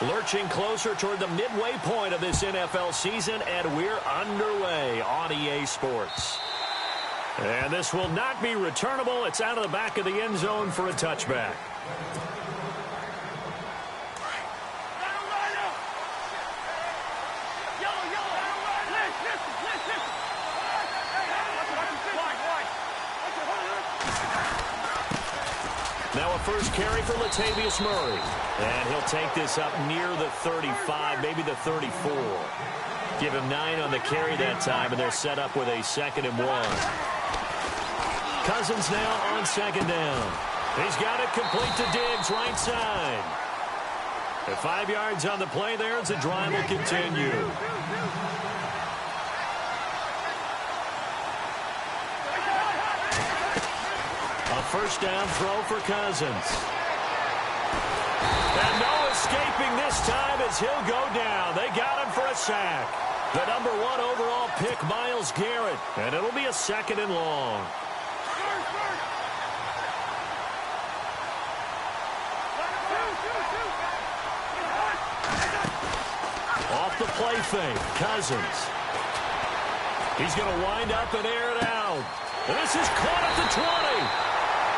Lurching closer toward the midway point of this NFL season, and we're underway on EA Sports. And this will not be returnable. It's out of the back of the end zone for a touchback. Now a first carry for Latavius Murray. And he'll take this up near the 35, maybe the 34. Give him 9 on the carry that time, and they're set up with a 2nd and 1. Cousins now on 2nd down. He's got it complete to Diggs, right side. At 5 yards on the play there as the drive will continue. A first down throw for Cousins. And no escaping this time as he'll go down. They got him for a sack. The number 1 overall pick, Myles Garrett. And it'll be a 2nd and long. Off the play fake, Cousins. He's going to wind up and air it out. And this is caught at the 20.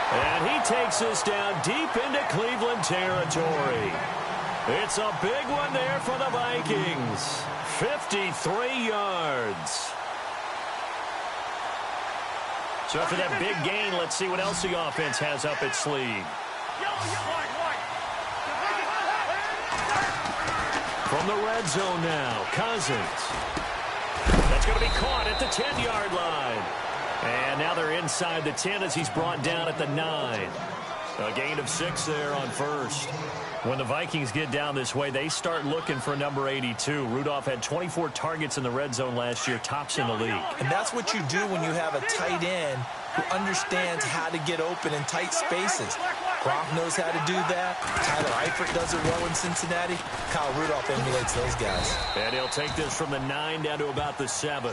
And he takes this down deep into Cleveland territory. It's a big one there for the Vikings. 53 yards. So after that big gain, let's see what else the offense has up its sleeve. From the red zone now, Cousins. That's going to be caught at the 10-yard line. And now they're inside the 10 as he's brought down at the 9. A gain of 6 there on first. When the Vikings get down this way, they start looking for number 82. Rudolph had 24 targets in the red zone last year, tops in the league. And that's what you do when you have a tight end who understands how to get open in tight spaces. Gronk knows how to do that. Tyler Eifert does it well in Cincinnati. Kyle Rudolph emulates those guys. And he'll take this from the 9 down to about the 7.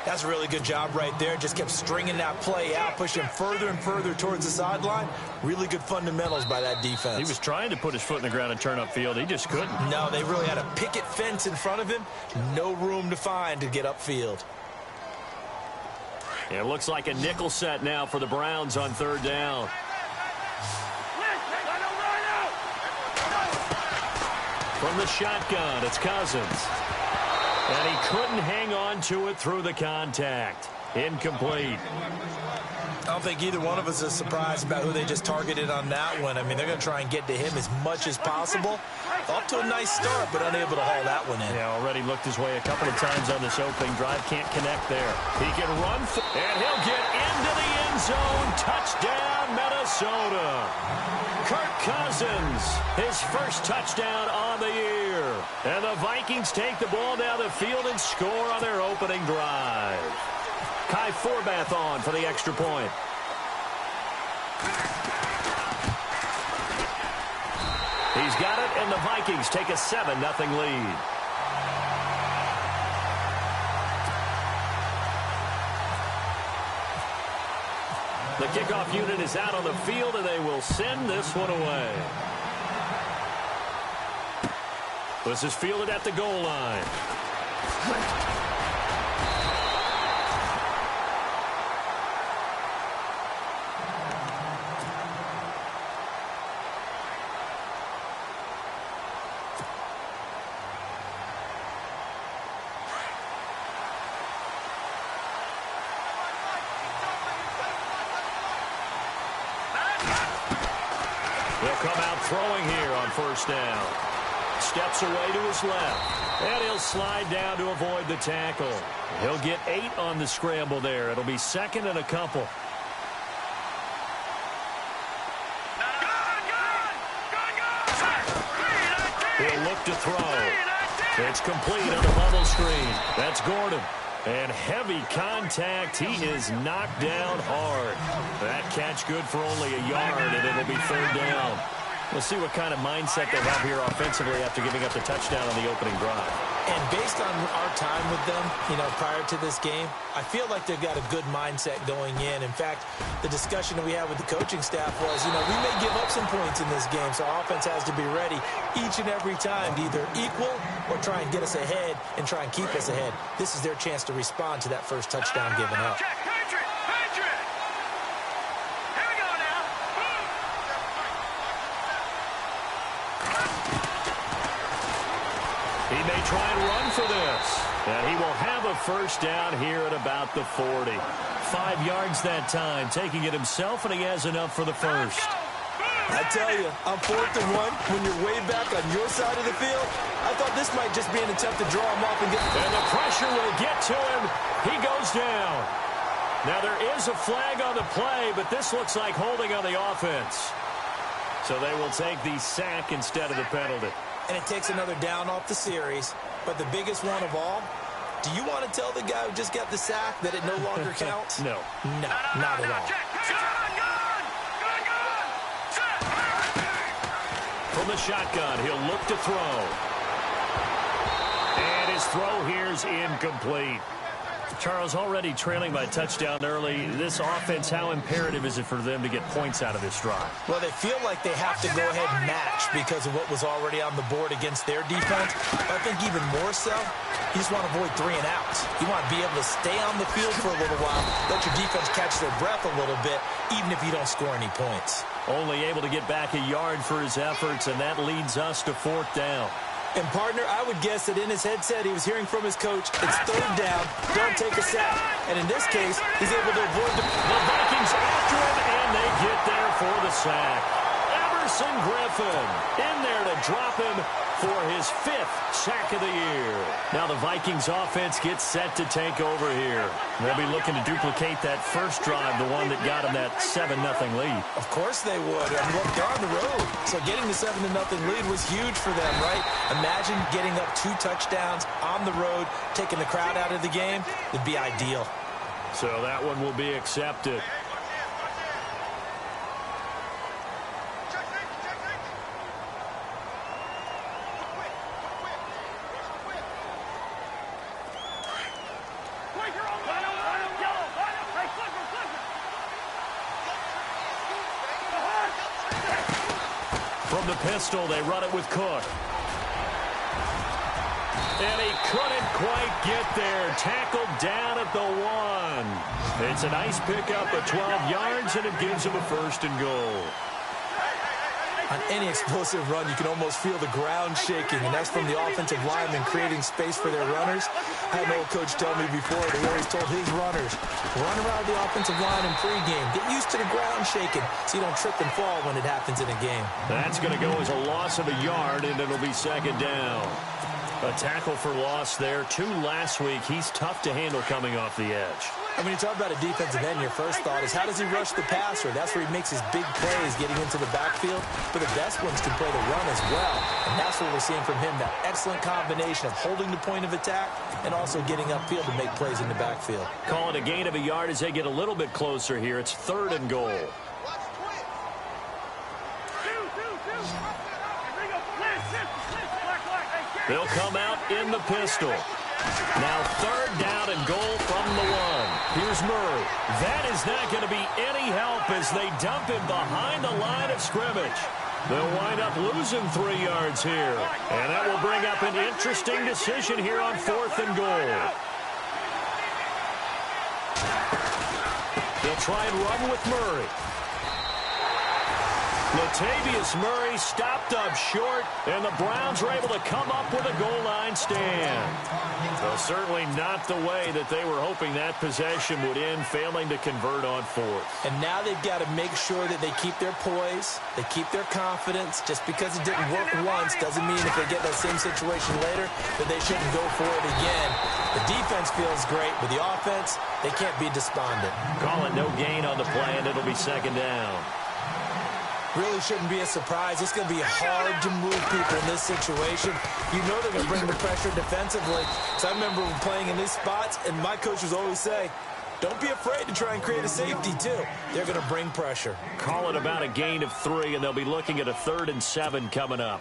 That's a really good job right there. Just kept stringing that play out, pushing further and further towards the sideline. Really good fundamentals by that defense. He was trying to put his foot in the ground and turn upfield. He just couldn't. No, they really had a picket fence in front of him. No room to find to get upfield. It looks like a nickel set now for the Browns on 3rd down. From the shotgun, it's Cousins. And he couldn't hang on to it through the contact. Incomplete. I don't think either one of us is surprised about who they just targeted on that one. I mean, they're going to try and get to him as much as possible. Off to a nice start, but unable to haul that one in. Yeah, already looked his way a couple of times on this opening drive. Can't connect there. He can run, and he'll get into the end zone. Touchdown, Minnesota. Kirk Cousins, his first touchdown on the year. And the Vikings take the ball down the field and score on their opening drive. Kai Forbath on for the extra point. He's got it, and the Vikings take a 7-0 lead. The kickoff unit is out on the field, and they will send this one away. This is fielded at the goal line. He'll come out throwing here on 1st down. Steps away to his left. And he'll slide down to avoid the tackle. He'll get 8 on the scramble there. It'll be 2nd and a couple. He'll look to throw. It's complete on the bubble screen. That's Gordon. And heavy contact. He is knocked down hard. That catch good for only a yard, and it'll be 3rd down. We'll see what kind of mindset they have here offensively after giving up the touchdown on the opening drive. And based on our time with them, prior to this game, I feel like they've got a good mindset going in. In fact, the discussion that we had with the coaching staff was, we may give up some points in this game, so our offense has to be ready each and every time to either equal or try and get us ahead and try and keep us ahead. This is their chance to respond to that first touchdown given up. He may try and run for this. And he will have a first down here at about the 40. 5 yards that time, taking it himself, and he has enough for the first. I tell you, on 4th and 1, when you're way back on your side of the field, I thought this might just be an attempt to draw him off and get... And the pressure will get to him. He goes down. Now, there is a flag on the play, but this looks like holding on the offense. So they will take the sack instead of the penalty. And it takes another down off the series. But the biggest one of all, do you want to tell the guy who just got the sack that it no longer counts? No. No, not at all. From the shotgun, he'll look to throw. And his throw here's incomplete. Charles, already trailing by a touchdown early. This offense, how imperative is it for them to get points out of this drive? Well, they feel like they have to go ahead and match because of what was already on the board against their defense. But I think even more so, you just want to avoid 3 and outs. You want to be able to stay on the field for a little while, let your defense catch their breath a little bit, even if you don't score any points. Only able to get back a yard for his efforts, and that leads us to 4th down. And, partner, I would guess that in his headset he was hearing from his coach, it's 3rd down, don't take a sack. And in this case, he's able to avoid the Vikings after him, and they get there for the sack. Emerson Griffin in there to drop him for his 5th sack of the year. Now the Vikings offense gets set to take over here. They'll be looking to duplicate that first drive, the one that got them that 7-0 lead. Of course they would. I mean, look, they're on the road. So getting the 7-0 lead was huge for them, right? Imagine getting up 2 touchdowns on the road, taking the crowd out of the game. It'd be ideal. So that one will be accepted. From the pistol, they run it with Cook. And he couldn't quite get there. Tackled down at the 1. It's a nice pickup of 12 yards, and it gives him a 1st and goal. On any explosive run, you can almost feel the ground shaking, and that's from the offensive linemen creating space for their runners. I had an old coach tell me before that he always told his runners, run around the offensive line in pregame. Get used to the ground shaking so you don't trip and fall when it happens in a game. That's going to go as a loss of a yard, and it'll be 2nd down. A tackle for loss there. 2 last week. He's tough to handle coming off the edge. And when you talk about a defensive end, your first thought is how does he rush the passer? That's where he makes his big plays getting into the backfield. But the best ones can play the run as well. And that's what we're seeing from him, that excellent combination of holding the point of attack and also getting upfield to make plays in the backfield. Call it a gain of a yard as they get a little bit closer here. It's 3rd and goal. They'll come out in the pistol. Now 3rd down and goal from the 1. Here's Murray. That is not going to be any help as they dump him behind the line of scrimmage. They'll wind up losing 3 yards here. And that will bring up an interesting decision here on 4th and goal. They'll try and run with Murray. Latavius Murray stopped up short, and the Browns are able to come up with a goal line stand. So certainly not the way that they were hoping that possession would end, failing to convert on 4th. And now they've got to make sure that they keep their poise, they keep their confidence. Just because it didn't work once doesn't mean if they get that same situation later that they shouldn't go for it again. The defense feels great, but the offense, they can't be despondent. Call it no gain on the play, and it'll be 2nd down. Really shouldn't be a surprise. It's going to be hard to move people in this situation. You know they're going to bring the pressure defensively. So I remember playing in these spots, and my coaches always say, don't be afraid to try and create a safety, too. They're going to bring pressure. Call it about a gain of 3, and they'll be looking at a 3rd and 7 coming up.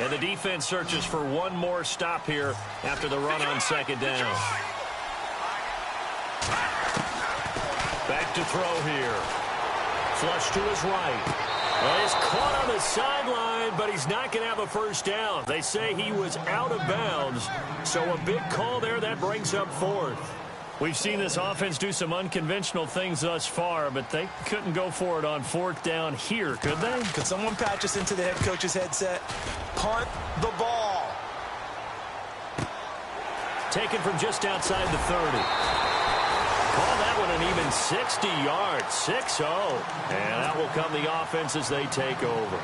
And the defense searches for one more stop here after the run on second down. Back to throw here. Flush to his right. Well, he's caught on the sideline, but he's not going to have a first down. They say he was out of bounds, so a big call there that brings up fourth. We've seen this offense do some unconventional things thus far, but they couldn't go for it on fourth down here, could they? Could someone patch us into the head coach's headset? Punt the ball. Taken from just outside the 30. Call that one an even 60 yards, 6-0. And that will come the offense as they take over.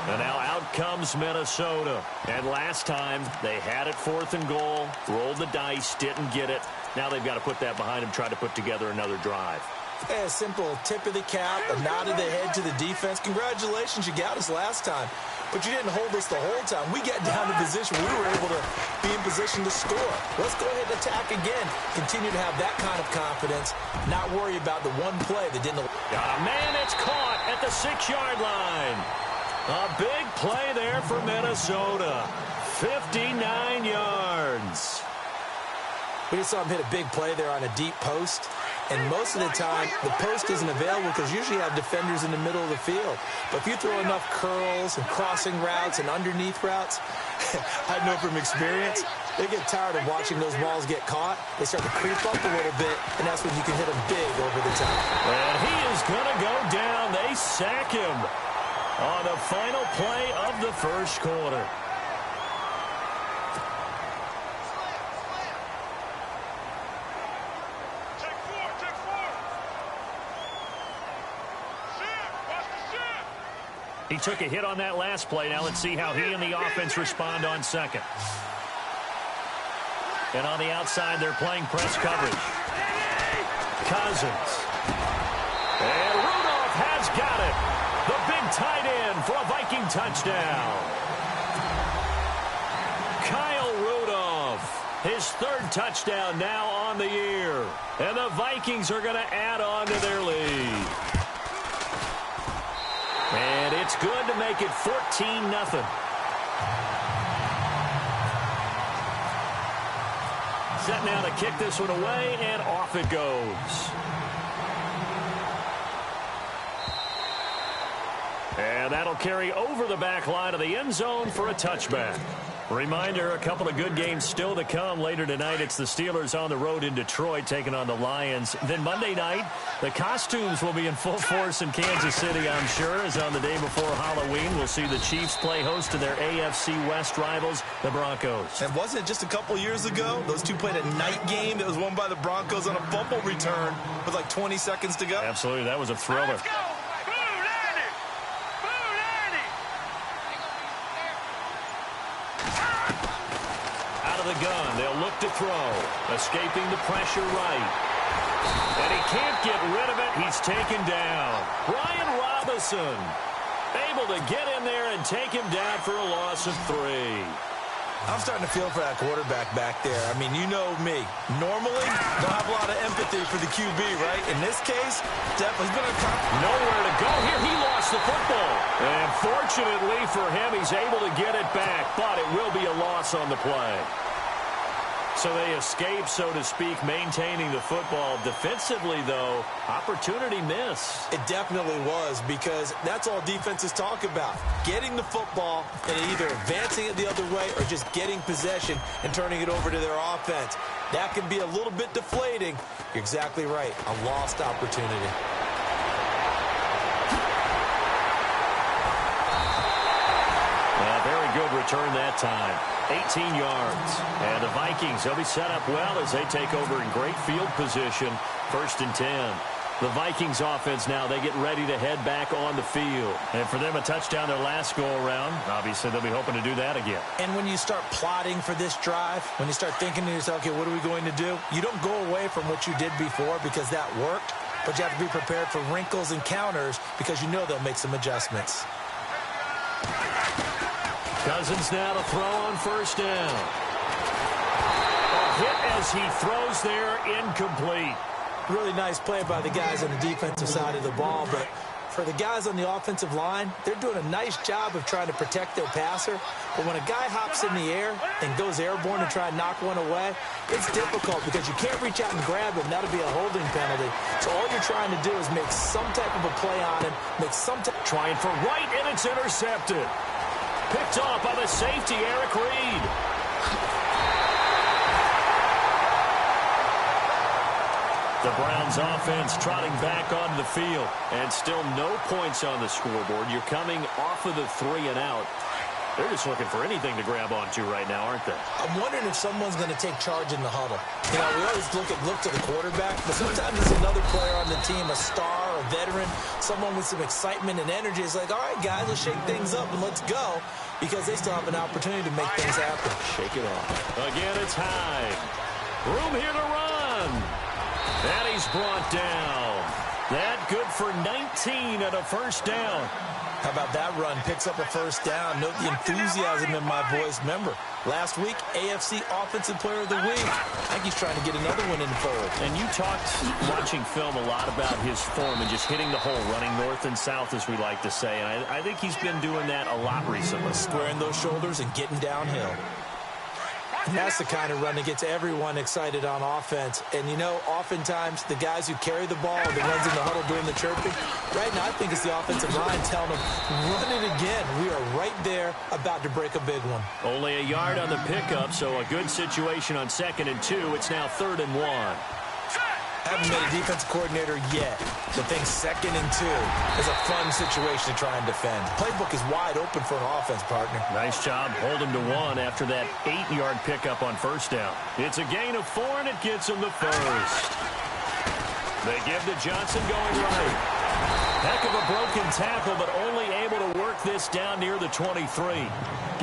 And now out comes Minnesota. And last time they had it 4th and goal, rolled the dice, didn't get it. Now they've got to put that behind them, try to put together another drive. A simple tip of the cap, a nod of the head to the defense. Congratulations, you got us last time. But you didn't hold us the whole time. We got down to position where we were able to be in position to score. Let's go ahead and attack again. Continue to have that kind of confidence. Not worry about the one play that didn't... Got a man, it's caught at the 6-yard line. A big play there for Minnesota. 59 yards. We just saw him hit a big play there on a deep post. And most of the time, the post isn't available because usually you have defenders in the middle of the field. But if you throw enough curls and crossing routes and underneath routes, I know from experience, they get tired of watching those balls get caught. They start to creep up a little bit, and that's when you can hit them big over the top. And he is going to go down. They sack him on the final play of the first quarter. He took a hit on that last play. Now let's see how he and the offense respond on second. And on the outside, they're playing press coverage. Cousins. And Rudolph has got it. The big tight end for a Viking touchdown. Kyle Rudolph, his 3rd touchdown now on the year. And the Vikings are going to add on to their lead. And it's good to make it 14-0. Set now to kick this one away, and off it goes. And that'll carry over the back line of the end zone for a touchback. Reminder, a couple of good games still to come later tonight. It's the Steelers on the road in Detroit taking on the Lions. Then Monday night, the costumes will be in full force in Kansas City, I'm sure, as on the day before Halloween. We'll see the Chiefs play host to their AFC West rivals, the Broncos. And wasn't it just a couple years ago, those two played a night game that was won by the Broncos on a fumble return with like 20 seconds to go? Absolutely, that was a thriller. The gun, they'll look to throw, escaping the pressure right, and he can't get rid of it. He's taken down. Brian Robinson able to get in there and take him down for a loss of 3. I'm starting to feel for that quarterback back there. I mean, you know me. Normally, don't have a lot of empathy for the QB, right? In this case, definitely been nowhere to go here. He lost the football. And fortunately for him, he's able to get it back, but it will be a loss on the play. So they escape, so to speak, maintaining the football. Defensively, though, opportunity miss. It definitely was, because that's all defenses talk about. Getting the football and either advancing it the other way or just getting possession and turning it over to their offense. That can be a little bit deflating. You're exactly right. A lost opportunity. Very good return that time. 18 yards. And the Vikings, they'll be set up well as they take over in great field position. 1st and 10. The Vikings offense now, they get ready to head back on the field. And for them, a touchdown their last go-around. Obviously, they'll be hoping to do that again. And when you start plotting for this drive, when you start thinking to yourself, okay, what are we going to do? You don't go away from what you did before because that worked, but you have to be prepared for wrinkles and counters because you know they'll make some adjustments. Cousins now to throw on 1st down. A hit as he throws there, incomplete. Really nice play by the guys on the defensive side of the ball, but For the guys on the offensive line, they're doing a nice job of trying to protect their passer. But when a guy hops in the air and goes airborne to try and knock one away, it's difficult because you can't reach out and grab him. That'll be a holding penalty. So all you're trying to do is make some type of a play on him, trying for right, and it's intercepted. Picked off by the safety, Eric Reed. The Browns offense trotting back onto the field, and still no points on the scoreboard. You're coming off of the 3 and out. They're just looking for anything to grab onto right now, aren't they? I'm wondering if someone's going to take charge in the huddle. You know, we always look to the quarterback, but sometimes there's another player on the team, a star, a veteran, someone with some excitement and energy. It's like, all right, guys, let's shake things up and let's go, because they still have an opportunity to make things happen. Shake it off. Again, it's Hyde. Room here to run. And he's brought down. That good for 19 and a first down. How about that run? Picks up a first down. Note the enthusiasm in my voice. Remember, last week, AFC Offensive Player of the Week. I think he's trying to get another one in the fold. And you talked, watching film, a lot about his form and just hitting the hole, running north and south, as we like to say. And I think he's been doing that a lot recently. Squaring those shoulders and getting downhill. And that's the kind of run that gets everyone excited on offense. And, you know, oftentimes the guys who carry the ball, the ones in the huddle doing the chirping, right now I think it's the offensive line telling them, run it again. We are right there about to break a big one. Only a yard on the pickup, so a good situation on 2nd and 2. It's now 3rd and 1. Haven't been a defensive coordinator yet, but think 2nd and 2 is a fun situation to try and defend. Playbook is wide open for an offense, partner. Nice job. Hold him to 1 after that 8-yard pickup on first down. It's a gain of 4, and it gets him the first. They give to Johnson going right. Heck of a broken tackle, but only able to work this down near the 23.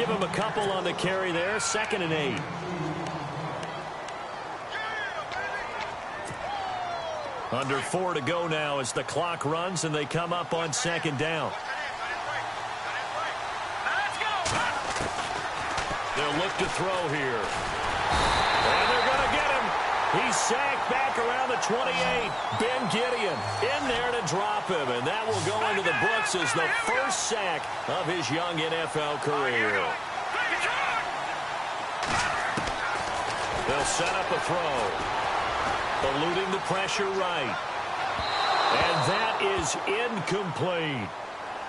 Give him a couple on the carry there. 2nd and 8. Under 4 to go now as the clock runs and they come up on 2nd down. They'll look to throw here. And they're going to get him. He's sacked back around the 28. Ben Gideon in there to drop him. And that will go into the books as the first sack of his young NFL career. They'll set up a throw. Eluding the pressure right. And that is incomplete.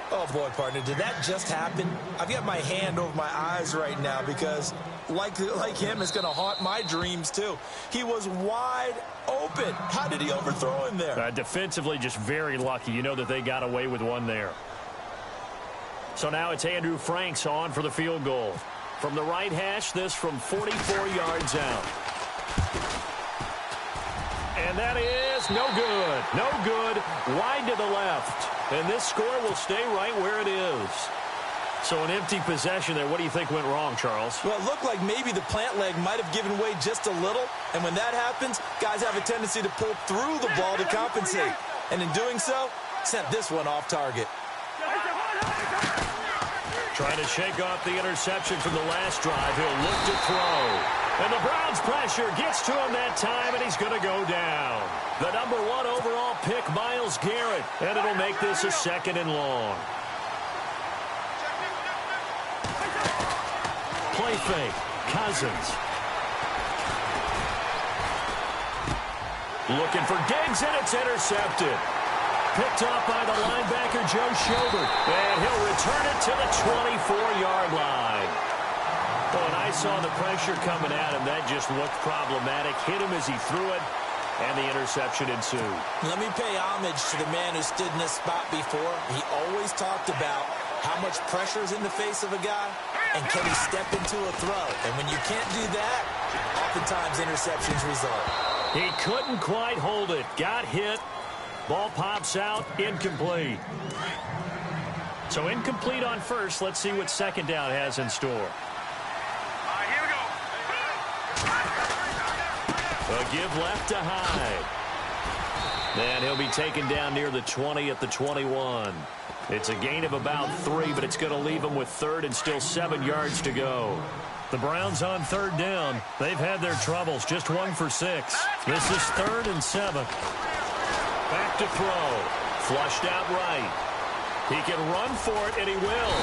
Oh, boy, partner, did that just happen? I've got my hand over my eyes right now because, like him, it's going to haunt my dreams, too. He was wide open. How did he overthrow him there? Defensively, just very lucky. You know that they got away with one there. So now it's Andrew Franks on for the field goal. From the right hash, this from 44 yards out. And that is no good. No good. Wide to the left. And this score will stay right where it is. So an empty possession there. What do you think went wrong, Charles? Well, it looked like maybe the plant leg might have given way just a little. And when that happens, guys have a tendency to pull through the ball to compensate. And in doing so, sent this one off target. Trying to shake off the interception from the last drive. He'll look to throw. And the Browns pressure gets to him that time, and he's going to go down. The number 1 overall pick, Myles Garrett. And it'll make this a 2nd and long. Play fake. Cousins. Looking for Diggs, and it's intercepted. Picked off by the linebacker, Joe Schobert. And he'll return it to the 24-yard line. Oh, and I saw the pressure coming at him. That just looked problematic. Hit him as he threw it, and the interception ensued. Let me pay homage to the man who stood in this spot before. He always talked about how much pressure is in the face of a guy, and can he step into a throw. And when you can't do that, oftentimes interceptions result. He couldn't quite hold it. Got hit. Ball pops out. Incomplete. So incomplete on first. Let's see what 2nd down has in store. A give left to Hyde. And he'll be taken down near the 20 at the 21. It's a gain of about 3, but it's going to leave him with 3rd and still 7 yards to go. The Browns on 3rd down. They've had their troubles. Just 1 for 6. This is 3rd and 7. Back to throw. Flushed out right. He can run for it, and he will.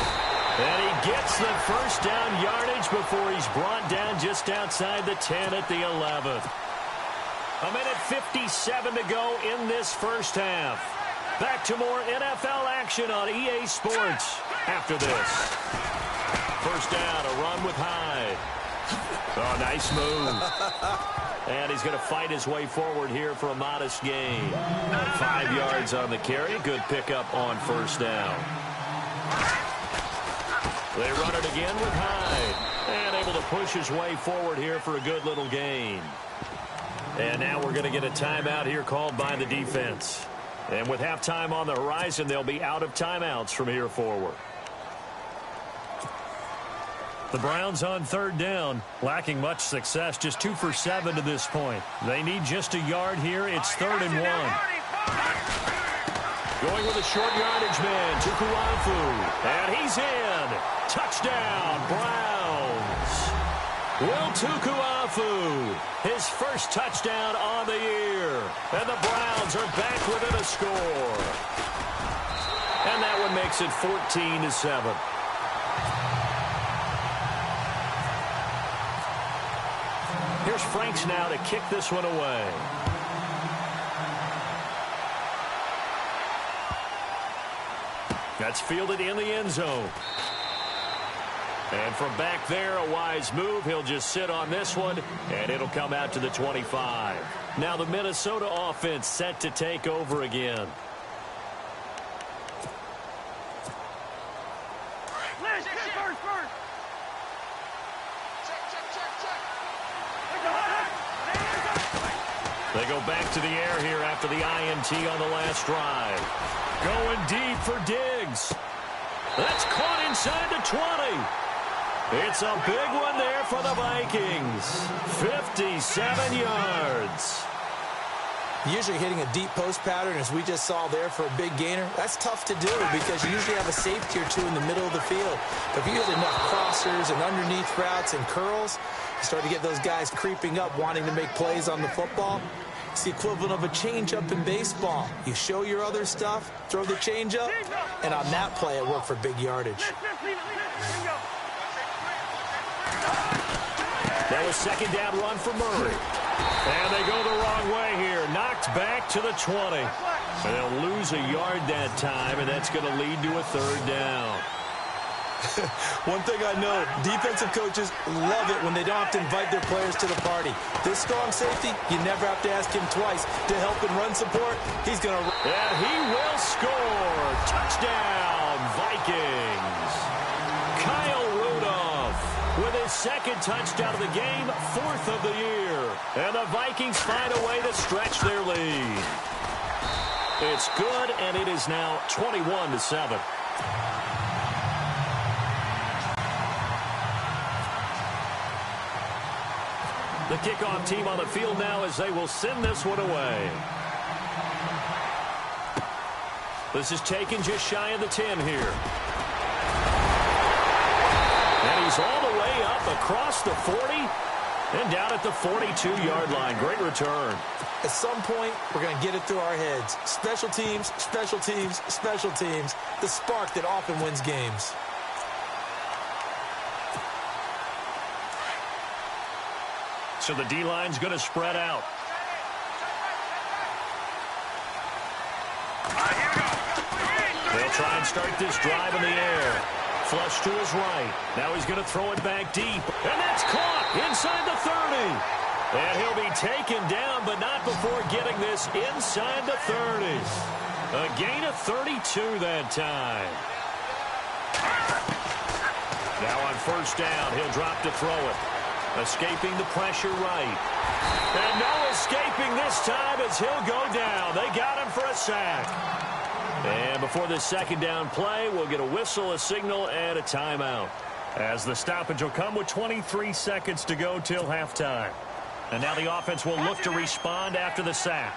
And he gets the first down yardage before he's brought down just outside the 10 at the 11th. A minute 57 to go in this first half. Back to more NFL action on EA Sports after this. First down, a run with Hyde. Oh, nice move. And he's going to fight his way forward here for a modest gain. 5 yards on the carry. Good pickup on first down. They run it again with Hyde. And able to push his way forward here for a good little gain. And now we're going to get a timeout here called by the defense. And with halftime on the horizon, they'll be out of timeouts from here forward. The Browns on third down, lacking much success, just 2 for 7 to this point. They need just a yard here. It's 3rd and 1. Going with a short yardage man, Tukuafu. And he's in. Touchdown, Browns. Will Tukuafu, his first touchdown on the year. And the Browns are back within a score. And that one makes it 14-7. Here's Franks now to kick this one away. That's fielded in the end zone. And from back there, a wise move. He'll just sit on this one, and it'll come out to the 25. Now the Minnesota offense set to take over again. They go back to the air here after the INT on the last drive. Going deep for Diggs. That's caught inside the 20. It's a big one there for the Vikings. 57 yards. Usually hitting a deep post pattern, as we just saw there, for a big gainer, that's tough to do because you usually have a safety or two in the middle of the field. But if you hit enough crossers and underneath routes and curls, you start to get those guys creeping up, wanting to make plays on the football. It's the equivalent of a changeup in baseball. You show your other stuff, throw the changeup, and on that play, it worked for big yardage. That was second down run for Murray. And they go the wrong way here. Knocked back to the 20. And they'll lose a yard that time, and that's going to lead to a 3rd down. One thing I know, defensive coaches love it when they don't have to invite their players to the party. This strong safety, you never have to ask him twice to help in run support. He's going to... And he will score. Touchdown, Vikings. Kyle Rudolph with his second touchdown of the game, 4th of the year. And the Vikings find a way to stretch their lead. It's good, and it is now 21-7. The kickoff team on the field now as they will send this one away. This is taken just shy of the 10 here. And he's all the way up across the 40 and down at the 42-yard line. Great return. At some point, we're going to get it through our heads. Special teams, special teams, special teams. The spark that often wins games. So the D-line's going to spread out. They'll try and start this drive in the air. Flush to his right. Now he's going to throw it back deep. And that's caught inside the 30. And he'll be taken down, but not before getting this inside the 30. A gain of 32 that time. Now on first down, he'll drop to throw it. Escaping the pressure right. And no escaping this time as he'll go down. They got him for a sack. And before this second down play, we'll get a whistle, a signal, and a timeout. As the stoppage will come with 23 seconds to go till halftime. And now the offense will look to respond after the sack.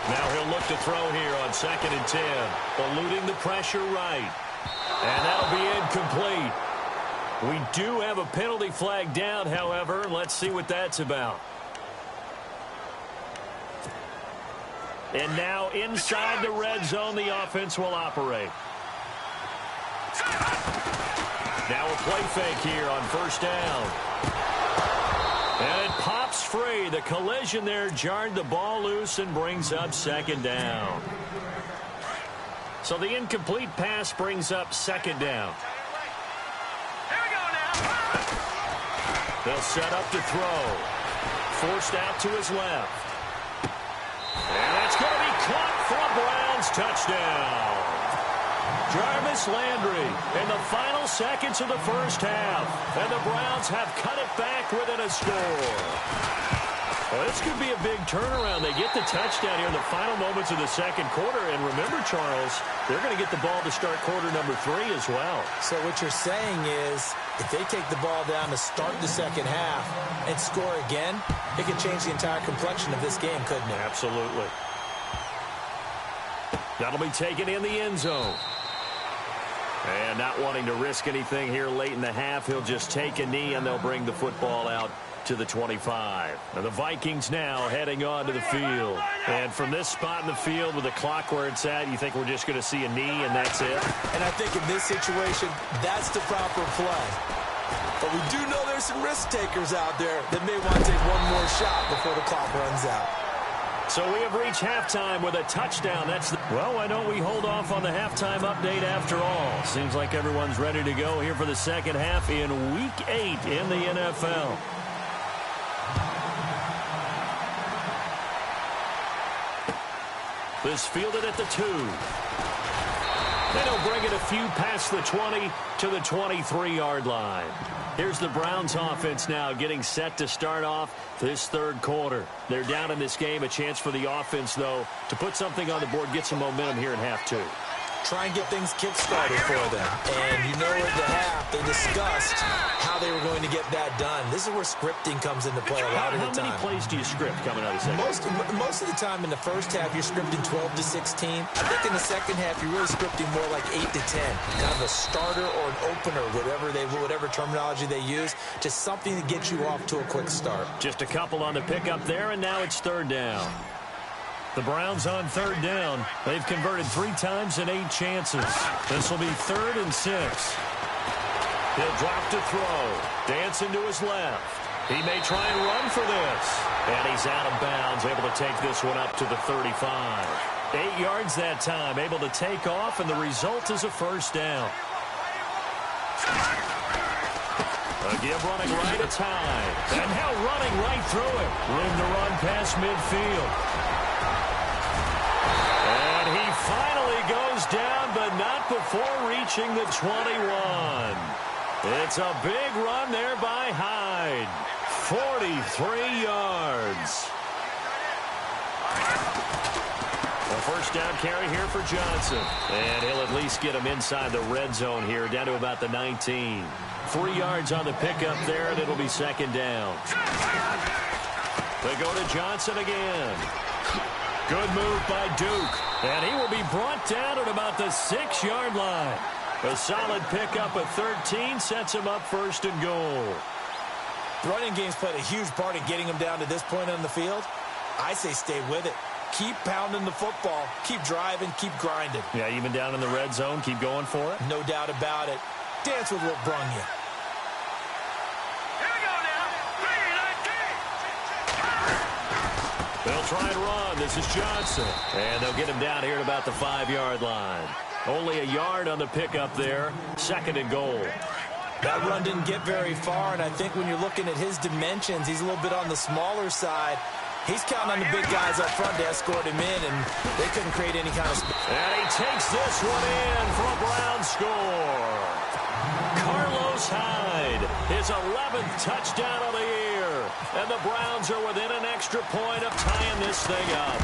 Now he'll look to throw here on 2nd and 10. Eluding the pressure right. And that'll be incomplete. We do have a penalty flag down, however. Let's see what that's about. And now inside the red zone, the offense will operate. Now a play fake here on first down. And it pops free. The collision there jarred the ball loose and brings up second down. So the incomplete pass brings up second down. Here we go now. They'll set up to throw. Forced out to his left. And that's going to be caught for a Browns touchdown. Jarvis Landry in the final seconds of the first half. And the Browns have cut it back within a score. Well, this could be a big turnaround. They get the touchdown here in the final moments of the second quarter. And remember, Charles, they're going to get the ball to start quarter number 3 as well. So what you're saying is if they take the ball down to start the second half and score again, it could change the entire complexion of this game, couldn't it? Absolutely. That'll be taken in the end zone. And not wanting to risk anything here late in the half, he'll just take a knee and they'll bring the football out to the 25. And the Vikings now heading on to the field. And from this spot in the field with the clock where it's at, you think we're just going to see a knee and that's it? And I think in this situation, that's the proper play. But we do know there's some risk takers out there that may want to take one more shot before the clock runs out. So we have reached halftime with a touchdown. Well, why don't we hold off on the halftime update after all? Seems like everyone's ready to go here for the second half in Week 8 in the NFL. This fielded at the 2. Then he'll bring it a few past the 20 to the 23-yard line. Here's the Browns offense now getting set to start off this third quarter. They're down in this game. A chance for the offense, though, to put something on the board, get some momentum here in half 2. Try and get things kick-started for them. And you know at the half, they discussed how they were going to get that done. This is where scripting comes into play a lot of the time. How many plays do you script coming out of the second? Most of the time in the first half, you're scripting 12 to 16. I think in the second half, you're really scripting more like 8 to 10. Kind of a starter or an opener, whatever terminology they use. Just something to get you off to a quick start. Just a couple on the pickup there, and now it's third down. The Browns on third down. They've converted 3 times in 8 chances. This will be 3rd and 6. He'll drop to throw. Dancing to his left. He may try and run for this. And he's out of bounds, able to take this one up to the 35. 8 yards that time, able to take off, and the result is a first down. A give running right, it's high. And now running right through it. Room to run past midfield. And he finally goes down, but not before reaching the 21. It's a big run there by Hyde. 43 yards. A first down carry here for Johnson. And he'll at least get him inside the red zone here, down to about the 19. 3 yards on the pickup there, and it'll be second down. They go to Johnson again. Good move by Duke. And he will be brought down at about the 6-yard line. A solid pickup at 13 sets him up first and goal. The running game's played a huge part in getting him down to this point on the field. I say stay with it. Keep pounding the football. Keep driving. Keep grinding. Yeah, even down in the red zone, keep going for it. No doubt about it. Dance with what brung you. They'll try and run. This is Johnson. And they'll get him down here at about the 5-yard line. Only a yard on the pickup there. Second and goal. That run didn't get very far, and I think when you're looking at his dimensions, he's a little bit on the smaller side. He's counting on the big guys up front to escort him in, and they couldn't create any kind of... And he takes this one in for a Brown score. Carlos Hyde, his 11th touchdown of the year. And the Browns are within an extra point of tying this thing up.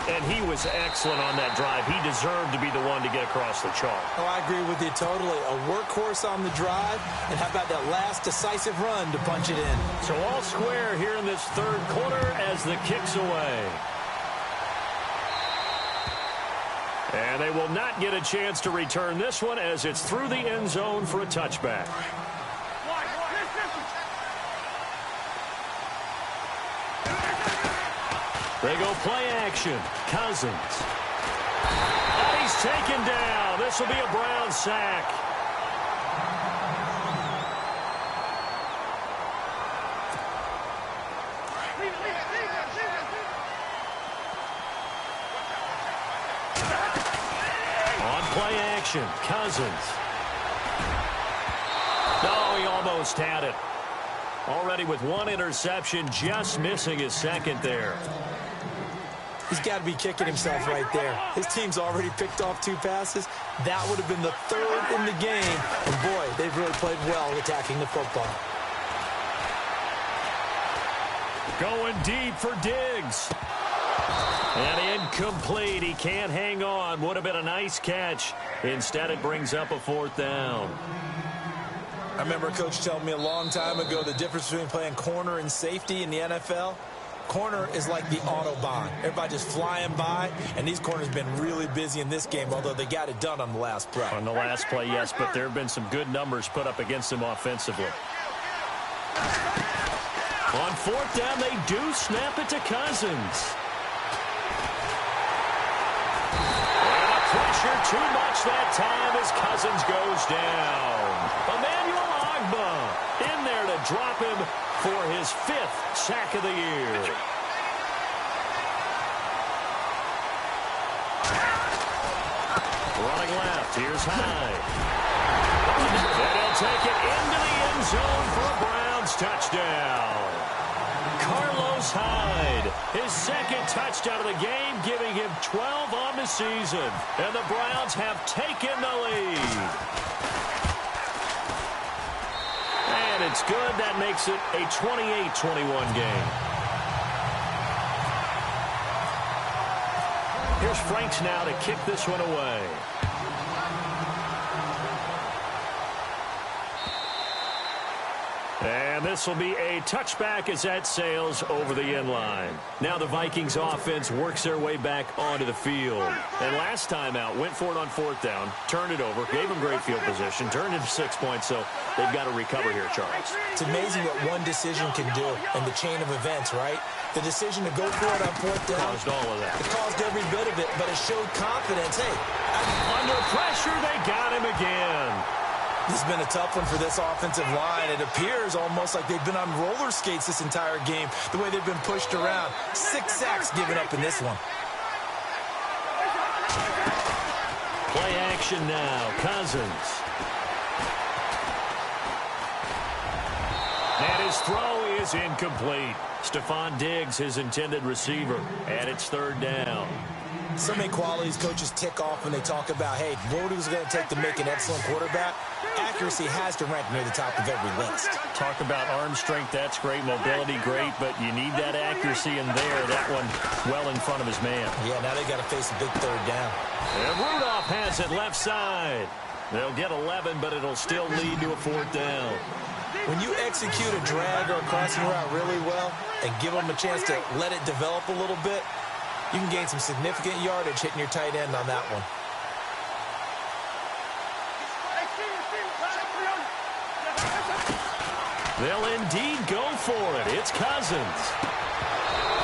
And he was excellent on that drive. He deserved to be the one to get across the chalk. Oh, I agree with you totally. A workhorse on the drive, and how about that last decisive run to punch it in? So all square here in this third quarter as the kick's away. And they will not get a chance to return this one as it's through the end zone for a touchback. They go play action. Cousins. And he's taken down. This will be a Brown sack. On play action, Cousins. Oh, he almost had it. Already with one interception, just missing his second there. He's got to be kicking himself right there. His team's already picked off 2 passes. That would have been the 3rd in the game. And, boy, they've really played well attacking the football. Going deep for Diggs. And incomplete. He can't hang on. Would have been a nice catch. Instead, it brings up a 4th down. I remember a coach telling me a long time ago the difference between playing corner and safety in the NFL. Corner is like the Autobahn. Everybody just flying by, and these corners have been really busy in this game, although they got it done on the last play. On the last play, yes, but there have been some good numbers put up against them offensively. On 4th down, they do snap it to Cousins. And a pressure too much that time as Cousins goes down. Emmanuel Agba in there to drop him for his 5th sack of the year. Running left, here's Hyde. And he'll take it into the end zone for a Browns touchdown. Carlos Hyde, his 2nd touchdown of the game, giving him 12 on the season. And the Browns have taken the lead. And it's good. That makes it a 28-21 game. Here's Franks now to kick this one away. And this will be a touchback as that sails over the end line. Now the Vikings offense works their way back onto the field. And last time out, went for it on 4th down, turned it over, gave them great field position, turned into 6 points, so they've got to recover here, Charles. It's amazing what one decision can do in the chain of events, right? The decision to go for it on 4th down. Caused all of that. It caused every bit of it, but it showed confidence. Hey, under pressure, they got him again. This has been a tough one for this offensive line. It appears almost like they've been on roller skates this entire game, the way they've been pushed around. 6 sacks given up in this one. Play action now. Cousins. And his throw is incomplete. Stephon Diggs, his intended receiver. And it's 3rd down. So many qualities coaches tick off when they talk about, hey, what is it going to take to make an excellent quarterback? Accuracy has to rank near the top of every list. Talk about arm strength, that's great. Mobility, great, but you need that accuracy in there. That one well in front of his man. Yeah, now they got to face a big 3rd down. And Rudolph has it left side. They'll get 11, but it'll still lead to a 4th down. When you execute a drag or a crossing route really well and give them a chance to let it develop a little bit, you can gain some significant yardage hitting your tight end on that one. They'll indeed go for it. It's Cousins.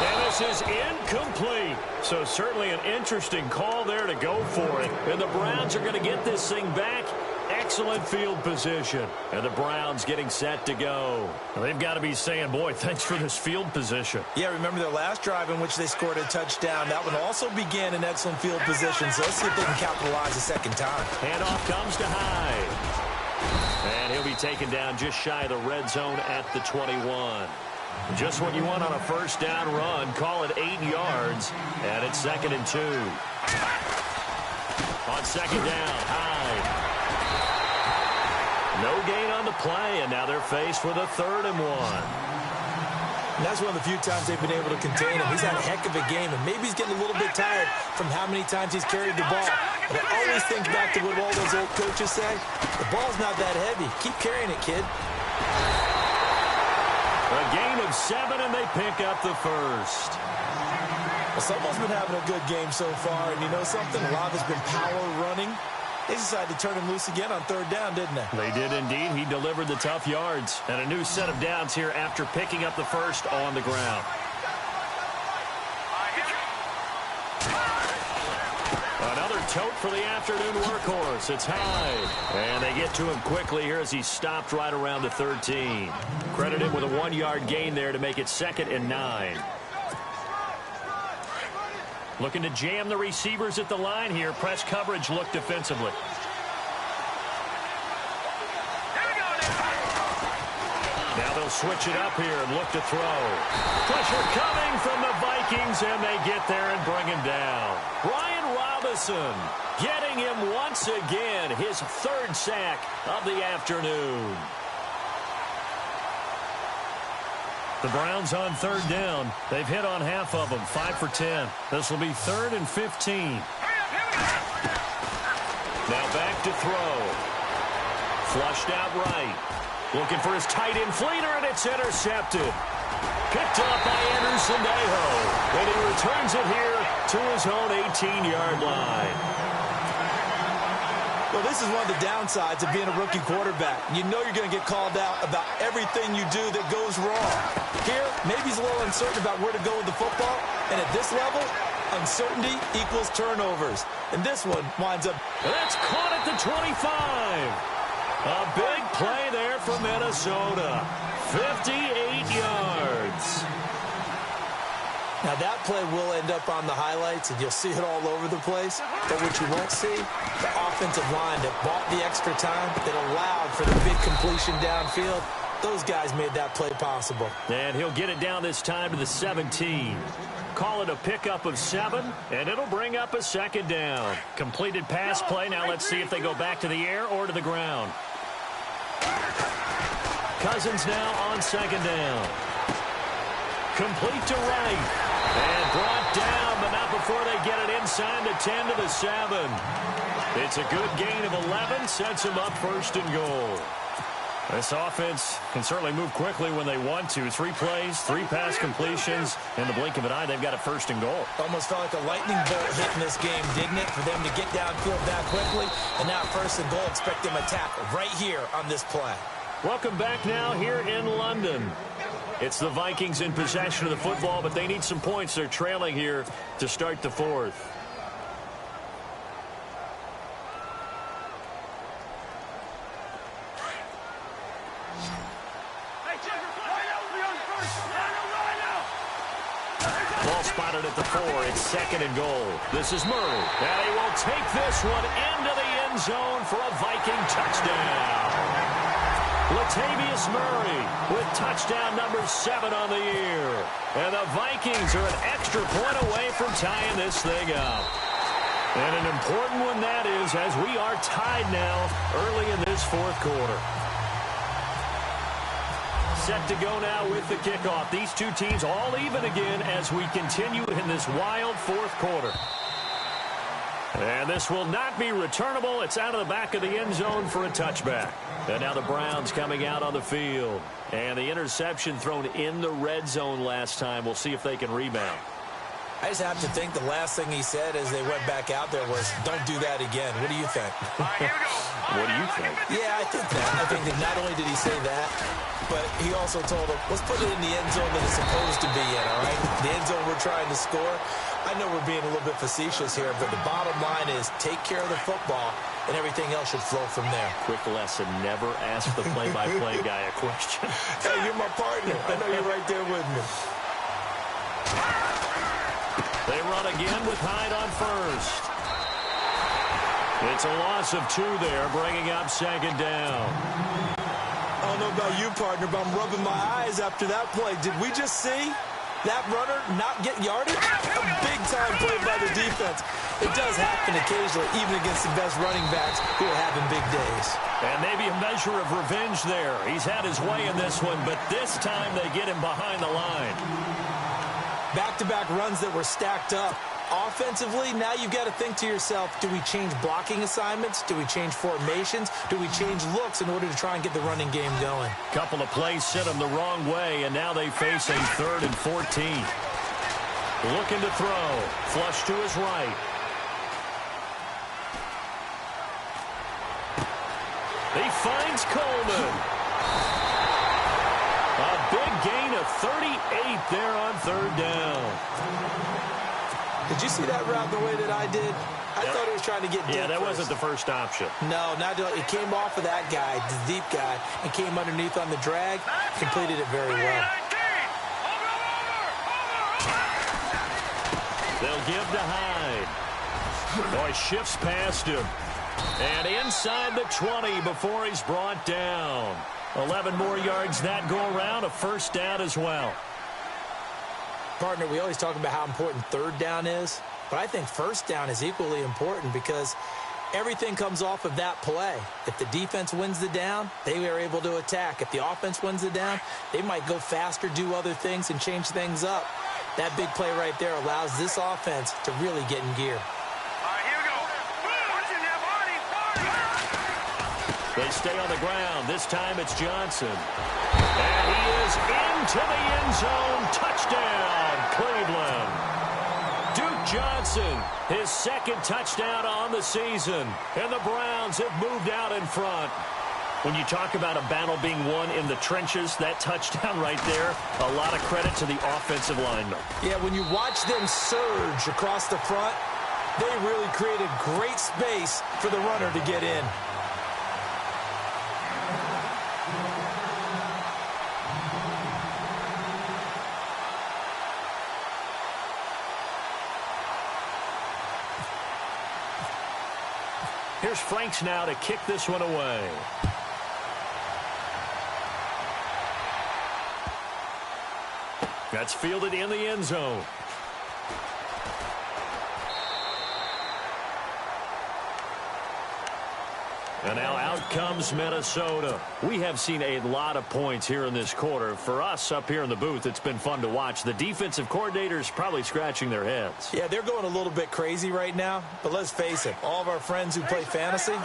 And this is incomplete. So certainly an interesting call there to go for it. And the Browns are going to get this thing back. Excellent field position. And the Browns getting set to go. Well, they've got to be saying, boy, thanks for this field position. Yeah, remember their last drive in which they scored a touchdown. That one also began in excellent field position. So let's see if they can capitalize a second time. Handoff comes to Hyde. And he'll be taken down just shy of the red zone at the 21. Just what you want on a 1st down run. Call it 8 yards. And it's 2nd and 2. On 2nd down, Hyde. No gain on the play, and now they're faced with a 3rd and 1. And that's one of the few times they've been able to contain him. He's had a heck of a game, and maybe he's getting a little bit tired from how many times he's carried the ball. But I always think back to what all those old coaches say. The ball's not that heavy. Keep carrying it, kid. A gain of 7, and they pick up the 1st. Well, someone's been having a good game so far, and you know something? A lot has been power running. They decided to turn him loose again on 3rd down, didn't they? They did indeed. He delivered the tough yards. And a new set of downs here after picking up the 1st on the ground. tote for the afternoon workhorse. It's Hyde. And they get to him quickly here as he stopped right around the 13. Credit him with a 1-yard gain there to make it 2nd and 9. Looking to jam the receivers at the line here. Press coverage look defensively. Now they'll switch it up here and look to throw. Pressure coming from the Vikings, and they get there and bring him down. Brian Robinson getting him once again, his 3rd sack of the afternoon. The Browns on 3rd down. They've hit on half of them, 5 for 10. This will be 3rd and 15. Now back to throw. Flushed out right. Looking for his tight end Fleeter, and it's intercepted. Picked up by Anderson Dejo. And he returns it here to his own 18-yard line. Well, this is one of the downsides of being a rookie quarterback. You know you're going to get called out about everything you do that goes wrong. Here, maybe he's a little uncertain about where to go with the football. And at this level, uncertainty equals turnovers. And this one winds up. That's caught at the 25. A big play there for Minnesota. 58 yards. Now, that play will end up on the highlights, and you'll see it all over the place. But what you won't see, the offensive line that bought the extra time, that allowed for the big completion downfield, those guys made that play possible. And he'll get it down this time to the 17. Call it a pickup of 7, and it'll bring up a 2nd down. Completed pass play. Now let's see if they go back to the air or to the ground. Cousins now on 2nd down. Complete to right. And brought down, but not before they get it inside the 10 to the 7. It's a good gain of 11. Sets them up 1st and goal. This offense can certainly move quickly when they want to. 3 plays, 3 pass completions. In the blink of an eye, they've got a 1st and goal. Almost felt like a lightning bolt hitting this game, didn't it? For them to get downfield that quickly. And now 1st and goal, expect them to tackle right here on this play. Welcome back now here in London. It's the Vikings in possession of the football, but they need some points. They're trailing here to start the 4th. Ball spotted at the 4. It's 2nd and goal. This is Murray. And he will take this one into the end zone for a Viking touchdown. Latavius Murray with touchdown number 7 on the year. And the Vikings are an extra point away from tying this thing up. And an important one that is, as we are tied now early in this 4th quarter. Set to go now with the kickoff. These two teams all even again as we continue in this wild 4th quarter. And this will not be returnable. It's out of the back of the end zone for a touchback. And now the Browns coming out on the field. And the interception thrown in the red zone last time. We'll see if they can rebound. I just have to think the last thing he said as they went back out there was, don't do that again. What do you think? What do you think? Yeah, I think that. I think that not only did he say that, but he also told them, let's put it in the end zone that it's supposed to be in, all right? The end zone we're trying to score. I know we're being a little bit facetious here, but the bottom line is take care of the football, and everything else should flow from there. Quick lesson, never ask the play-by-play guy a question. Hey, you're my partner. I know you're right there with me. They run again with Hyde on 1st. It's a loss of 2 there, bringing up 2nd down. I don't know about you, partner, but I'm rubbing my eyes after that play. Did we just see that runner not get yardage? A big-time play by the defense. It does happen occasionally, even against the best running backs who are having big days. And maybe a measure of revenge there. He's had his way in this one, but this time they get him behind the line. Back-to-back runs that were stacked up. Offensively, now you've got to think to yourself, do we change blocking assignments? Do we change formations? Do we change looks in order to try and get the running game going? Couple of plays sent them the wrong way, and now they face a 3rd and 14. Looking to throw. Flush to his right. He finds Coleman. A big gain of 38 there on 3rd down. Did you see that route the way that I did? I thought he was trying to get deep. Yeah, that first. wasn't the first option. No, not it came off of that guy, the deep guy, and came underneath on the drag. Completed it very well. They'll give to Hyde. Oh, he shifts past him. And inside the 20 before he's brought down. 11 more yards that go around, a first down as well. Partner, we always talk about how important third down is, but I think first down is equally important because everything comes off of that play. If the defense wins the down, they are able to attack. If the offense wins the down, they might go faster, do other things, and change things up. That big play right there allows this offense to really get in gear. They stay on the ground. This time it's Johnson. And he is into the end zone. Touchdown, Cleveland. Duke Johnson, his second touchdown on the season. And the Browns have moved out in front. When you talk about a battle being won in the trenches, that touchdown right there, a lot of credit to the offensive linemen. Yeah, when you watch them surge across the front, they really created great space for the runner to get in. Here's Franks now to kick this one away. That's fielded in the end zone. And now out comes Minnesota. We have seen a lot of points here in this quarter. For us up here in the booth, it's been fun to watch. The defensive coordinators probably scratching their heads. Yeah, they're going a little bit crazy right now. But let's face it, all of our friends who play fantasy,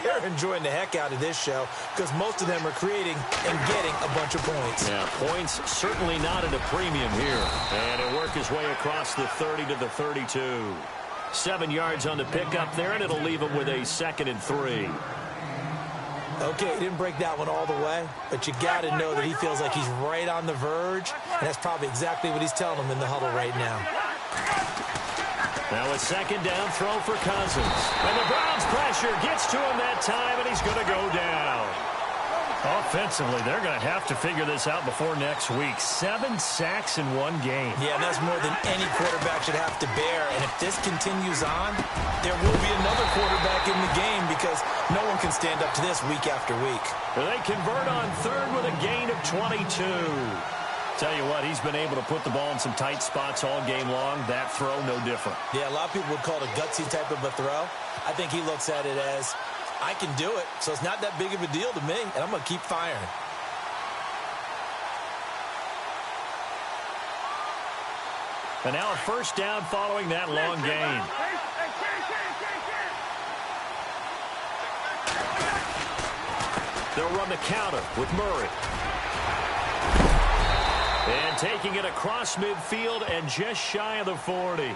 they're enjoying the heck out of this show because most of them are creating and getting a bunch of points. Yeah, points certainly not at a premium here. And he'll work his way across the 30 to the 32. 7 yards on the pickup there, and it'll leave him with a 2nd and 3. Okay, he didn't break that one all the way, but you got to know that he feels like he's right on the verge, and that's probably exactly what he's telling them in the huddle right now. Now a 2nd down throw for Cousins. And the Browns pressure gets to him that time, and he's going to go down. Offensively, they're going to have to figure this out before next week. 7 sacks in one game. Yeah, and that's more than any quarterback should have to bear. And if this continues on, there will be another quarterback in the game because no one can stand up to this week after week. They convert on 3rd with a gain of 22. Tell you what, he's been able to put the ball in some tight spots all game long. That throw, no different. Yeah, a lot of people would call it a gutsy type of a throw. I think he looks at it as, I can do it, so it's not that big of a deal to me, and I'm going to keep firing. And now a 1st down following that long gain. They'll run the counter with Murray. And taking it across midfield and just shy of the 40.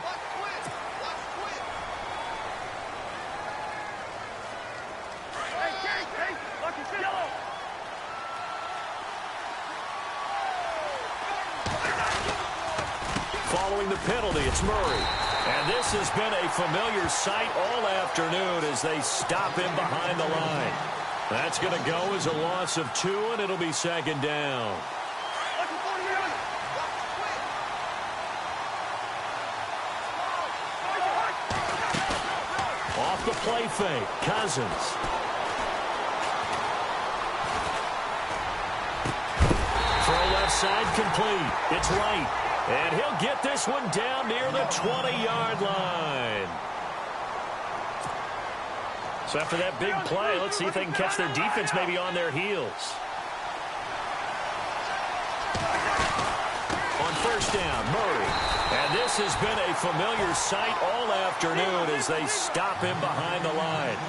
Following the penalty, it's Murray. And this has been a familiar sight all afternoon as they stop him behind the line. That's going to go as a loss of 2, and it'll be 2nd down. Off the play fake, Cousins. Throw left side complete. It's right. And he'll get this one down near the 20-yard line. So after that big play, let's see if they can catch their defense maybe on their heels. On 1st down, Murray. And this has been a familiar sight all afternoon as they stop him behind the line.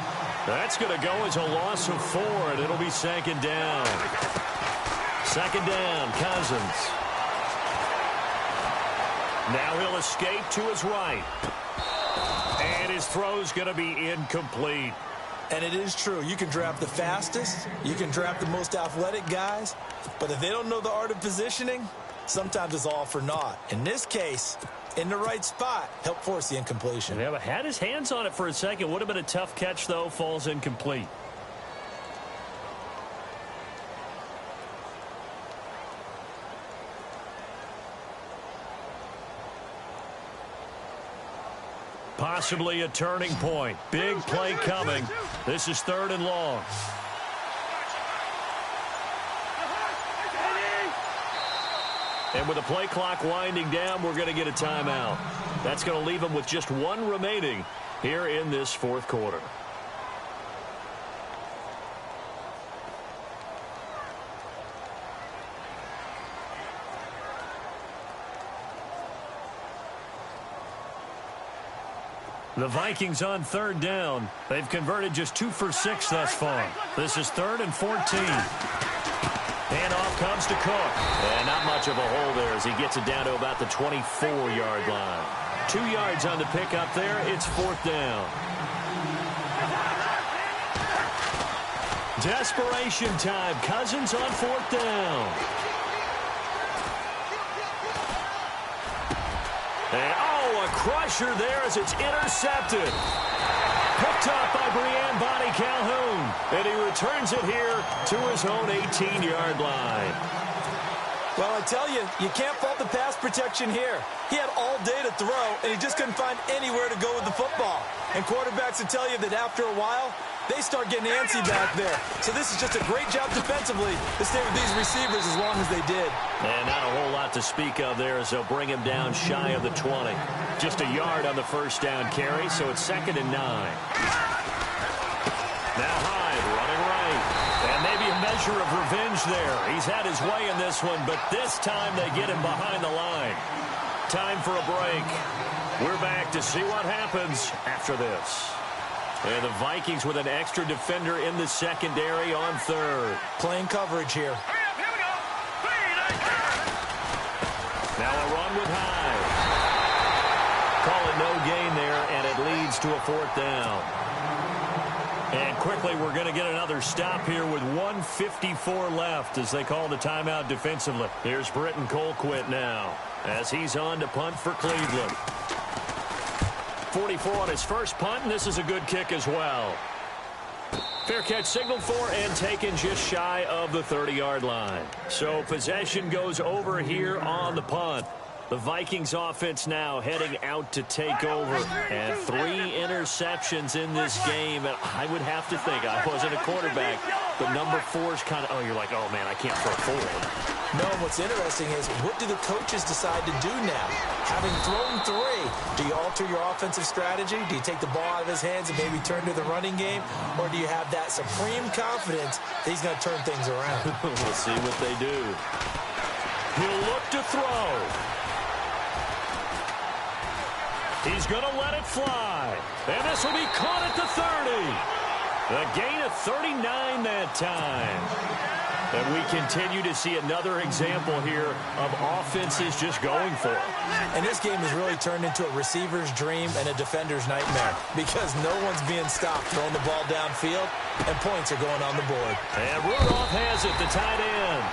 That's going to go as a loss of 4, and it'll be 2nd down. 2nd down, Cousins. Now he'll escape to his right. And his throw's going to be incomplete. And it is true. You can draft the fastest. You can draft the most athletic guys. But if they don't know the art of positioning, sometimes it's all for naught. In this case, in the right spot, helped force the incompletion. Yeah, but had his hands on it for a second. Would have been a tough catch, though. Falls incomplete. Possibly a turning point. Big play coming. This is 3rd and long. And with the play clock winding down, we're going to get a timeout. That's going to leave them with just 1 remaining here in this 4th quarter. The Vikings on 3rd down. They've converted just 2 for 6 thus far. This is 3rd and 14. Handoff comes to Cook. And not much of a hole there as he gets it down to about the 24-yard line. 2 yards on the pickup there. It's 4th down. Desperation time. Cousins on 4th down. And, a crusher there as it's intercepted. Picked up by Brian Bonnie Calhoun. And he returns it here to his own 18-yard line. Well, I tell you, you can't fault the pass protection here. He had all day to throw, and he just couldn't find anywhere to go with the football. And quarterbacks will tell you that after a while, they start getting antsy back there. So this is just a great job defensively to stay with these receivers as long as they did. And not a whole lot to speak of there as they'll bring him down shy of the 20. Just a yard on the 1st down carry, so it's 2nd and 9. Now Hyde running right. And maybe a measure of revenge there. He's had his way in this one, but this time they get him behind the line. Time for a break. We're back to see what happens after this. And the Vikings with an extra defender in the secondary on 3rd. Playing coverage here. Now a run with Hyde. Call it no gain there, and it leads to a 4th down. And quickly, we're going to get another stop here with 1:54 left as they call the timeout defensively. Here's Britton Colquitt now as he's on to punt for Cleveland. 44 on his first punt, and this is a good kick as well. Fair catch signaled for and taken just shy of the 30-yard line. So possession goes over here on the punt. The Vikings offense now heading out to take over. And 3 interceptions in this game. And I would have to think, I wasn't a quarterback, but number 4 is kind of, you're like, oh, man, I can't throw 4. No, what's interesting is what do the coaches decide to do now? Having thrown 3, do you alter your offensive strategy? Do you take the ball out of his hands and maybe turn to the running game? Or do you have that supreme confidence that he's going to turn things around? We'll see what they do. He'll look to throw. He's going to let it fly. And this will be caught at the 30. A gain of 39 that time. And we continue to see another example here of offenses just going for it. And this game has really turned into a receiver's dream and a defender's nightmare because no one's being stopped throwing the ball downfield, and points are going on the board. And Rudolph has it, the tight end.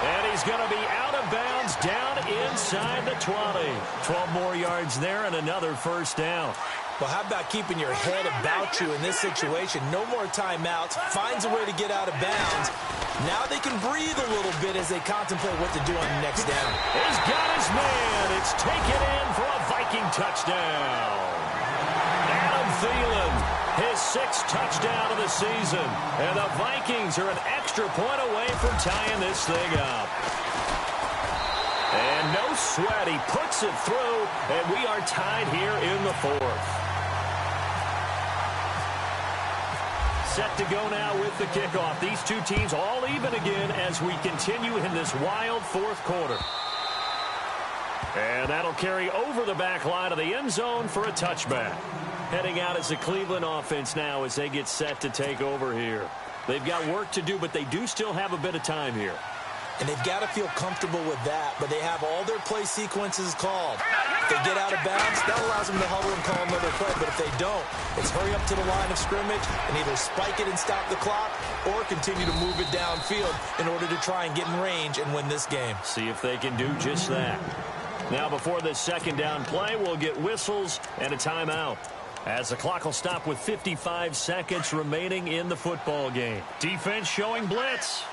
And he's going to be out of bounds down inside the 20. 12 more yards there and another 1st down. Well, how about keeping your head about you in this situation? No more timeouts. Finds a way to get out of bounds. Now they can breathe a little bit as they contemplate what to do on the next down. He's got his man. It's taken in for a Viking touchdown. Adam Thielen, his 6th touchdown of the season. And the Vikings are an extra point away from tying this thing up. And no sweat. He puts it through, and we are tied here in the 4th. Set to go now with the kickoff. These two teams all even again as we continue in this wild 4th quarter. And that'll carry over the back line of the end zone for a touchback. Heading out as the Cleveland offense now as they get set to take over here. They've got work to do, but they do still have a bit of time here. And they've got to feel comfortable with that, but they have all their play sequences called. If they get out of bounds, that allows them to hover and call another play. But if they don't, it's hurry up to the line of scrimmage and either spike it and stop the clock or continue to move it downfield in order to try and get in range and win this game. See if they can do just that. Now before this second down play, we'll get whistles and a timeout, as the clock will stop with 55 seconds remaining in the football game. Defense showing blitz.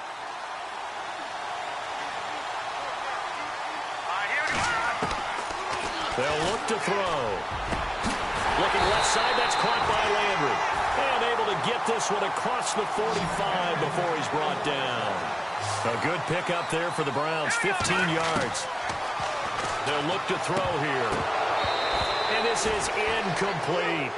They'll look to throw. Looking left side, that's caught by Landry. And able to get this one across the 45 before he's brought down. A good pickup there for the Browns, 15 yards. They'll look to throw here. And this is incomplete.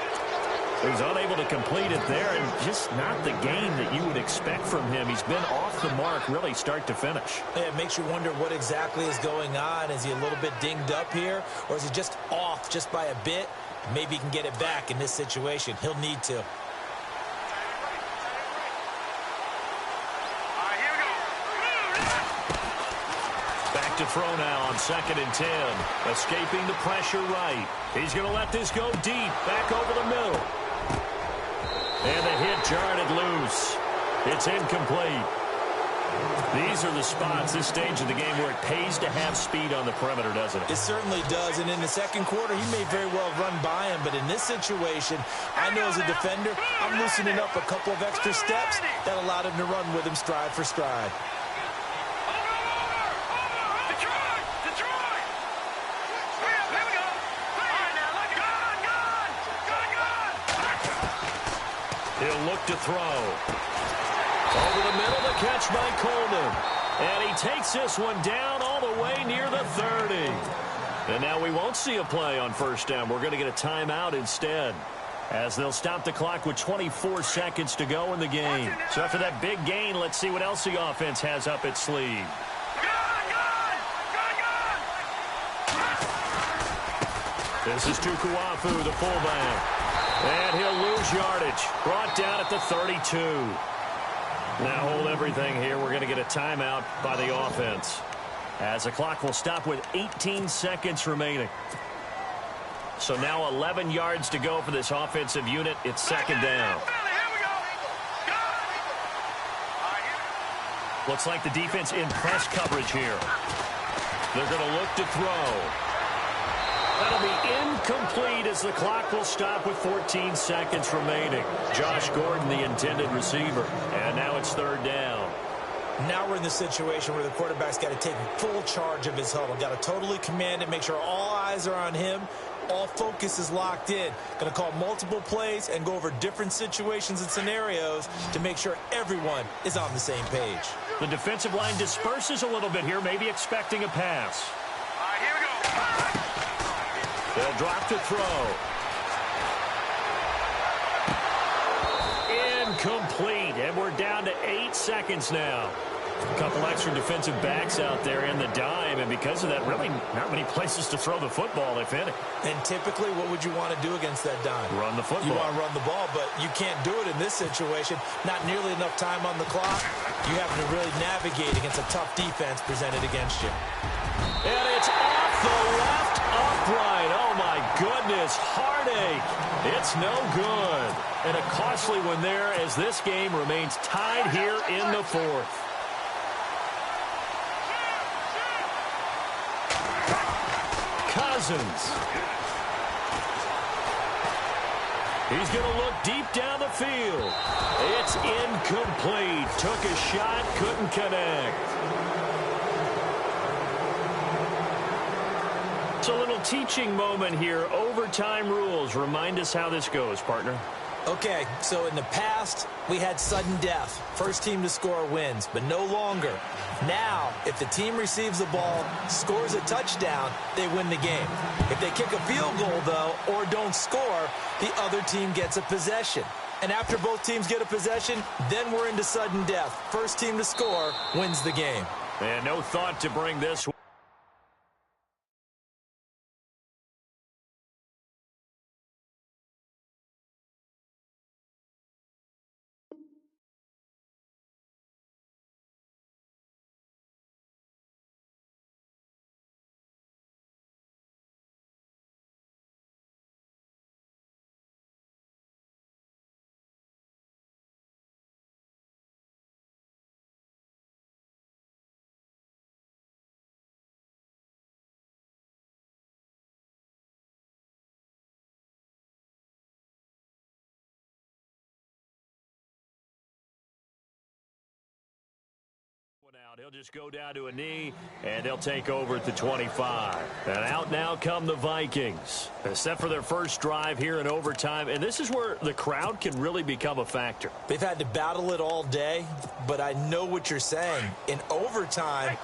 He was unable to complete it there, and just not the game that you would expect from him. He's been off the mark really start to finish. Yeah, it makes you wonder what exactly is going on. Is he a little bit dinged up here, or is he just off just by a bit? Maybe he can get it back in this situation. He'll need to. Back to throw now on 2nd and 10. Escaping the pressure right. He's going to let this go deep. Back over the middle. And the hit jarred it loose. It's incomplete. These are the spots, this stage of the game, where it pays to have speed on the perimeter, doesn't it? It certainly does, and in the second quarter, he may very well run by him, but in this situation, I know as a defender, I'm loosening up a couple of extra steps that allowed him to run with him stride for stride. He'll look to throw. Over the middle, the catch by Coleman. And he takes this one down all the way near the 30. And now we won't see a play on first down. We're going to get a timeout instead, as they'll stop the clock with 24 seconds to go in the game. So after that big gain, let's see what else the offense has up its sleeve. This is Tukuafu, the fullback. And he'll lose yardage. Brought down at the 32. Now hold everything here. We're going to get a timeout by the offense, as the clock will stop with 18 seconds remaining. So now 11 yards to go for this offensive unit. It's 2nd down. Looks like the defense in press coverage here. They're going to look to throw. That'll be incomplete, as the clock will stop with 14 seconds remaining. Josh Gordon, the intended receiver. And now it's 3rd down. Now we're in the situation where the quarterback's got to take full charge of his huddle. Got to totally command it, make sure all eyes are on him. All focus is locked in. Going to call multiple plays and go over different situations and scenarios to make sure everyone is on the same page. The defensive line disperses a little bit here, maybe expecting a pass. Here we go. They'll drop to throw. Incomplete, and we're down to 8 seconds now. A couple extra defensive backs out there in the dime, and because of that, really not many places to throw the football, if any. And typically, what would you want to do against that dime? Run the football. You want to run the ball, but you can't do it in this situation. Not nearly enough time on the clock. You have to really navigate against a tough defense presented against you. And it's off the left upright. Oh, my goodness. Heartache. It's no good. And a costly one there, as this game remains tied here in the 4th. Cousins. He's going to look deep down the field. It's incomplete. Took a shot, couldn't connect. It's a little teaching moment here. Overtime rules. Remind us how this goes, partner. Okay, so in the past, we had sudden death. First team to score wins, but no longer. Now, if the team receives the ball, scores a touchdown, they win the game. If they kick a field goal, though, or don't score, the other team gets a possession. And after both teams get a possession, then we're into sudden death. First team to score wins the game. And no thought to bring this He'll just go down to a knee, and they'll take over at the 25. And out now come the Vikings. Set for their first drive here in overtime, and this is where the crowd can really become a factor. They've had to battle it all day, but I know what you're saying. In overtime,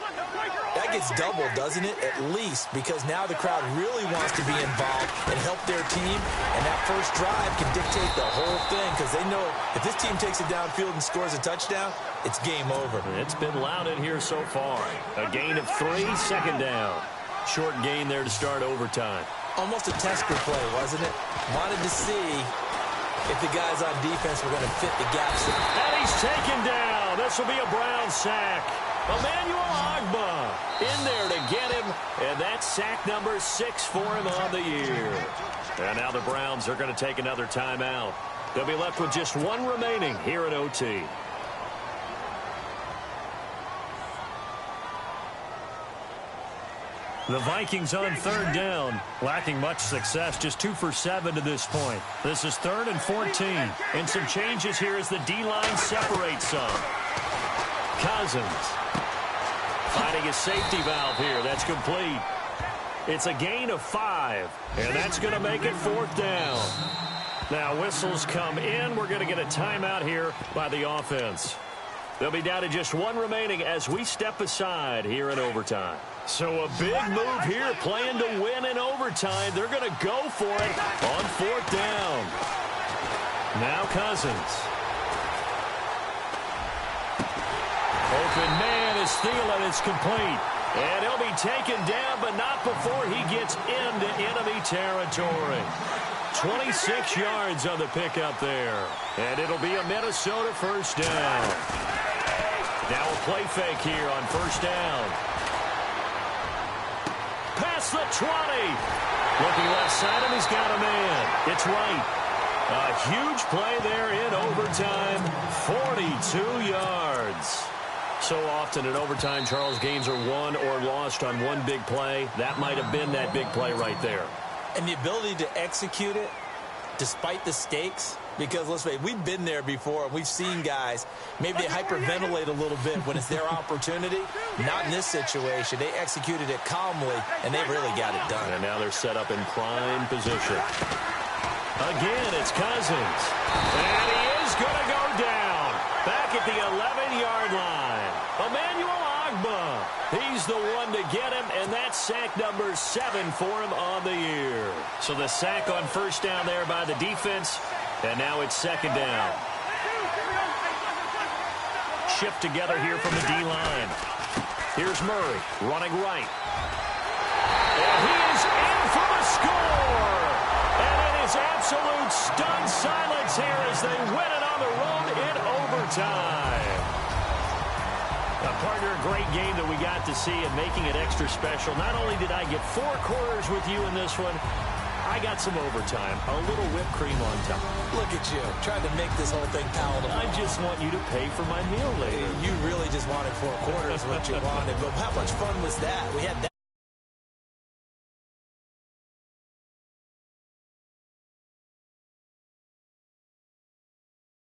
that gets doubled, doesn't it? At least, because now the crowd really wants to be involved and help their team, and that first drive can dictate the whole thing because they know if this team takes it downfield and scores a touchdown, it's game over. It's been loud in here so far. A gain of 3, second down. Short gain there to start overtime. Almost a tester play, wasn't it? Wanted to see if the guys on defense were going to fit the gaps. And he's taken down. This will be a Brown sack. Emmanuel Ogbah in there to get him, and that's sack number 6 for him on the year. And now the Browns are going to take another timeout. They'll be left with just 1 remaining here in OT. The Vikings on third down, lacking much success, just 2 for 7 to this point. This is 3rd and 14, and some changes here as the D-line separates some. Cousins finding a safety valve here. That's complete. It's a gain of 5, and that's going to make it 4th down. Now whistles come in. We're going to get a timeout here by the offense. They'll be down to just 1 remaining as we step aside here in overtime. So a big move here, playing to win in overtime. They're going to go for it on 4th down. Now Cousins. Open man is Thielen. It's complete. And he'll be taken down, but not before he gets into enemy territory. 26 yards on the pickup there. And it'll be a Minnesota first down. Now a play fake here on first down. Past the 20. Looking left side, and he's got a man. It's right. A huge play there in overtime. 42 yards. So often in overtime, Charles, games are won or lost on one big play. That might have been that big play right there. And the ability to execute it despite the stakes, because let's face it, we've been there before, and we've seen guys, maybe they hyperventilate a little bit when it's their opportunity. Not in this situation. They executed it calmly, and they really got it done. And now they're set up in prime position. Again, it's Cousins. And he is going to go down. Back at the 11-yard line. Emmanuel Ogbah. He's the one to get him, and that's sack number 7 for him on the year. So the sack on first down there by the defense, and now it's 2nd down. Shift together here from the D-line. Here's Murray running right. And he is in for the score. And it is absolute stunned silence here as they win it on the road in overtime. Partner, a great game that we got to see and making it extra special. Not only did I get 4 quarters with you in this one, I got some overtime, a little whipped cream on top. Look at you, trying to make this whole thing palatable. I just want you to pay for my meal later. You really just wanted 4 quarters, what you wanted, but how much fun was that? We had that.